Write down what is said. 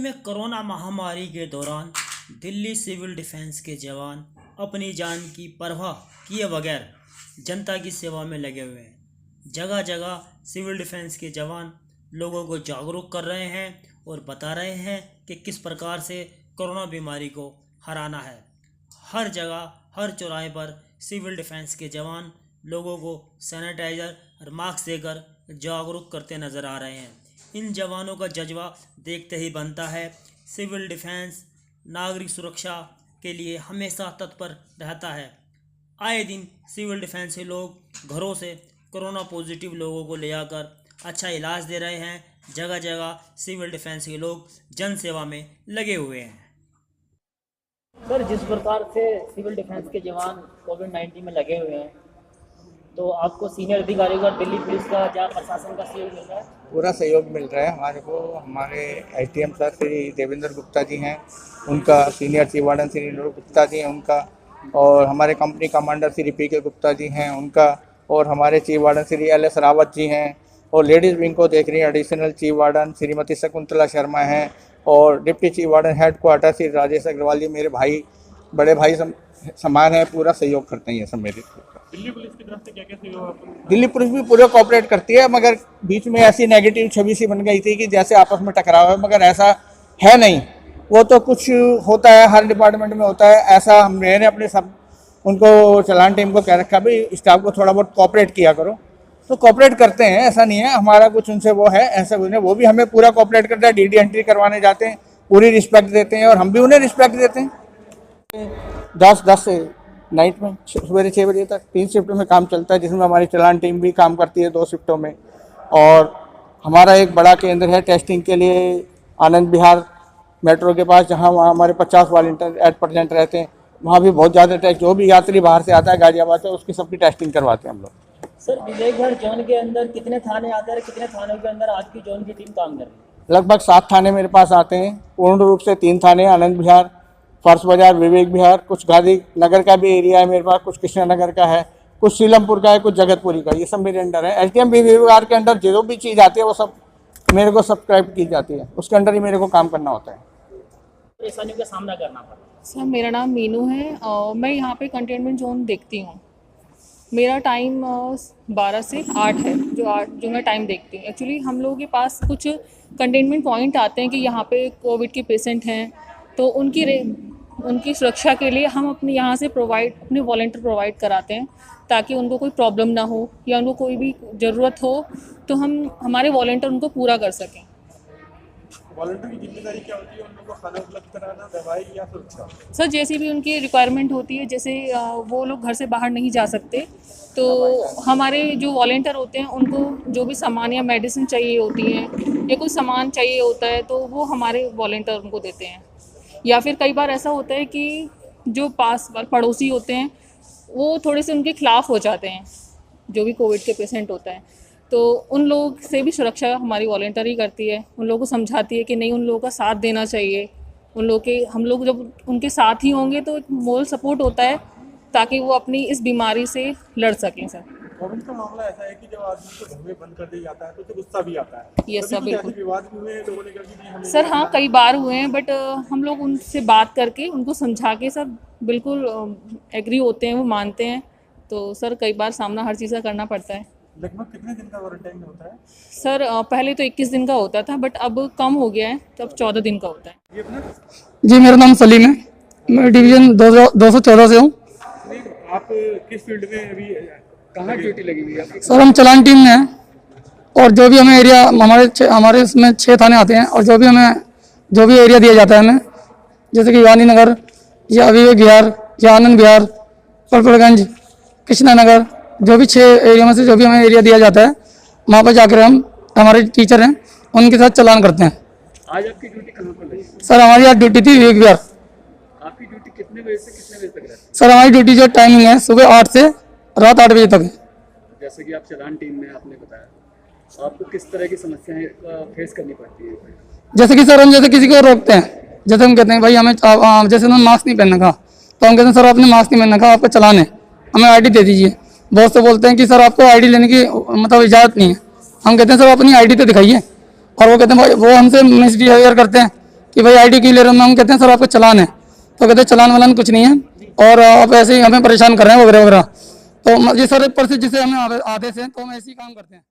में कोरोना महामारी के दौरान दिल्ली सिविल डिफेंस के जवान अपनी जान की परवाह किए बगैर जनता की सेवा में लगे हुए हैं। जगह जगह सिविल डिफेंस के जवान लोगों को जागरूक कर रहे हैं और बता रहे हैं कि किस प्रकार से कोरोना बीमारी को हराना है। हर जगह हर चौराहे पर सिविल डिफेंस के जवान लोगों को सैनिटाइज़र और मास्क देकर जागरूक करते नज़र आ रहे हैं। इन जवानों का जज्बा देखते ही बनता है। सिविल डिफेंस नागरिक सुरक्षा के लिए हमेशा तत्पर रहता है। आए दिन सिविल डिफेंस के लोग घरों से कोरोना पॉजिटिव लोगों को ले आकर अच्छा इलाज दे रहे हैं। जगह जगह सिविल डिफेंस के लोग जन सेवा में लगे हुए हैं। सर, जिस प्रकार से सिविल डिफेंस के जवान कोविड-19 में लगे हुए हैं, तो आपको सीनियर अधिकारियों का, दिल्ली पुलिस का या प्रशासन का सहयोग मिल रहा है? पूरा सहयोग मिल रहा है हमारे को। हमारे एसडीएम सर श्री देवेंद्र गुप्ता जी हैं, उनका senior chief warden Shri Neeru Gupta ji हैं उनका, और हमारे company commander Shri PK. Gupta ji हैं उनका, और हमारे chief warden Shri LS. Rawat ji हैं, और लेडीज़ विंग को देख रही हैं additional chief warden Shrimati Shakuntala Sharma हैं, और deputy chief warden head quarter Shri Rajesh Agarwal ji मेरे भाई, बड़े भाई समान है। पूरा सहयोग करते हैं ये सब मेरे। दिल्ली पुलिस की तरफ से क्या क्या सहयोग आपको? दिल्ली पुलिस भी पूरा कोऑपरेट करती है, मगर बीच में ऐसी नेगेटिव छवि सी बन गई थी कि जैसे आपस में टकराव है, मगर ऐसा है नहीं। वो तो कुछ होता है, हर डिपार्टमेंट में होता है ऐसा। मैंने अपने सब उनको चलान टीम को कह रखा भाई स्टाफ को थोड़ा बहुत कोऑपरेट किया करो, तो कोऑपरेट करते हैं। ऐसा नहीं है हमारा कुछ उनसे वो है, ऐसा कुछ नहीं। वो भी हमें पूरा कोऑपरेट करता है। डीडी एंट्री करवाने जाते हैं, पूरी रिस्पेक्ट देते हैं, और हम भी उन्हें रिस्पेक्ट देते हैं। 10 से नाइट में सवेरे 6 बजे तक 3 शिफ्ट में काम चलता है, जिसमें हमारी चलान टीम भी काम करती है 2 शिफ्टों में। और हमारा एक बड़ा केंद्र है टेस्टिंग के लिए आनंद विहार मेट्रो के पास, जहां वहाँ हमारे 50 वॉलंटियर एट प्रेजेंट रहते हैं। वहाँ भी बहुत ज़्यादा टेस्ट, जो भी यात्री बाहर से आता है गाजियाबाद से, उसकी सबकी टेस्टिंग करवाते हैं हम लोग। सर, विजयगढ़ जोन के अंदर कितने थाने आते हैं, कितने थानों के अंदर आज की जोन की टीम काम कर रही है? लगभग 7 थाने मेरे पास आते हैं। पूर्ण रूप से 3 थाने, आनंद विहार, फर्श बाजार, विवेक विहार, कुछ गांधी नगर का भी एरिया है मेरे पास, कुछ कृष्णा नगर का है, कुछ सीलमपुर का है, कुछ जगतपुरी का। ये सब मेरे अंडर है। एसडीएम विभाग के अंडर जो भी चीज़ आती है वो सब मेरे को सब्सक्राइब की जाती है, उसके अंडर ही मेरे को काम करना होता है। परेशानियों का सामना करना पड़ा? सर, मेरा नाम मीनू है और मैं यहाँ पे कंटेनमेंट जोन देखती हूँ। मेरा टाइम 12 से 8 है, जो मैं टाइम देखती हूँ। एक्चुअली हम लोगों के पास कुछ कंटेनमेंट पॉइंट आते हैं कि यहाँ पे कोविड के पेशेंट हैं, तो उनकी सुरक्षा के लिए हम अपने यहाँ से अपने वॉलंटियर प्रोवाइड कराते हैं, ताकि उनको कोई प्रॉब्लम ना हो या उनको कोई भी ज़रूरत हो तो हमारे वॉलंटियर उनको पूरा कर सकें। वॉलंटियर की जिम्मेदारी क्या होती है? उन लोगों को खाना उपलब्ध कराना, दवाई या सुरक्षा? सर, जैसी भी उनकी रिक्वायरमेंट होती है, जैसे वो लोग घर से बाहर नहीं जा सकते, तो हमारे जो वॉलंटियर होते हैं उनको जो भी सामान या मेडिसिन चाहिए होती हैं या कुछ सामान चाहिए होता है, तो वो हमारे वॉलंटियर उनको देते हैं। या फिर कई बार ऐसा होता है कि जो पास पड़ोसी होते हैं वो थोड़े से उनके खिलाफ हो जाते हैं, जो भी कोविड के पेशेंट होता है, तो उन लोग से भी सुरक्षा हमारी वॉलंटियर ही करती है। उन लोगों को समझाती है कि नहीं, उन लोगों का साथ देना चाहिए। हम लोग जब उनके साथ ही होंगे तो एक मोरल सपोर्ट होता है, ताकि वो अपनी इस बीमारी से लड़ सकें। सर, कोविड का मामला ऐसा है कि जब आदमी को घर में बंद कर दिया जाता है तो गुस्सा भी आता है। ये सब बिल्कुल विवाद भी हुए हैं, लोगों ने कहा कि हमें सर, हाँ, कई बार हुए हैं, बट हम लोग उनसे बात करके उनको समझा के सब बिल्कुल एग्री होते हैं, वो मानते हैं। तो सर, कई बार सामना हर चीज़ का करना पड़ता है। लगभग कितने दिन का क्वारंटाइन होता है? सर, पहले तो 21 दिन का होता था, बट अब कम हो गया है, तो अब 14 दिन का होता है। ये अपना जी, मेरा नाम सलीम है, मैं डिवीज़न 214 से हूँ। आप किस फील्ड में अभी कहाँ ड्यूटी लगी हुई है? सर, हम चलान टीम में हैं, और जो भी हमें एरिया हमारे इसमें 6 थाने आते हैं, और जो भी एरिया दिया जाता है हमें, जैसे कि गांधीनगर या विवेक विहार या आनंद विहार, पलपड़गंज, कृष्णा नगर, जो भी 6 एरिया में से जो भी हमें एरिया दिया जाता है, वहाँ पर जाकर हमारे टीचर हैं उनके साथ चलान करते हैं। आज आपकी ड्यूटी कहाँ पर लगी? सर, हमारी आज ड्यूटी थी विवेक विहार। आपकी ड्यूटी कितने बजे से कितने बजे तक रहती है? सर, हमारी ड्यूटी जो टाइमिंग है सुबह 8 से रात 8 बजे तक है। जैसे कि आप चलान टीम में, आपने बताया, आपको किस तरह की समस्याएं फेस करनी पड़ती है? जैसे कि सर, हम जैसे किसी को रोकते हैं, जैसे हम कहते हैं भाई हमें जैसे उन्होंने मास्क नहीं पहनने का, तो हम कहते हैं सर आपने मास्क नहीं पहनने का, आपका चलान है, हमें आईडी दे दीजिए। बहुत से बोलते हैं कि सर आपको आईडी लेने की मतलब इजाज़त नहीं है। हम कहते हैं सर अपनी आईडी तो दिखाइए, और वो कहते हैं भाई, वो हमसे मिसबिहेवियर करते हैं कि भाई आईडी क्यों ले रहे हो, हम कहते हैं सर आपका चालान है, तो कहते हैं चालान वालान कुछ नहीं है और आप ऐसे ही हमें परेशान कर रहे हैं वगैरह वगैरह। तो जी सर पर से जिसे हमें आदेश है तो हम ऐसे ही काम करते हैं।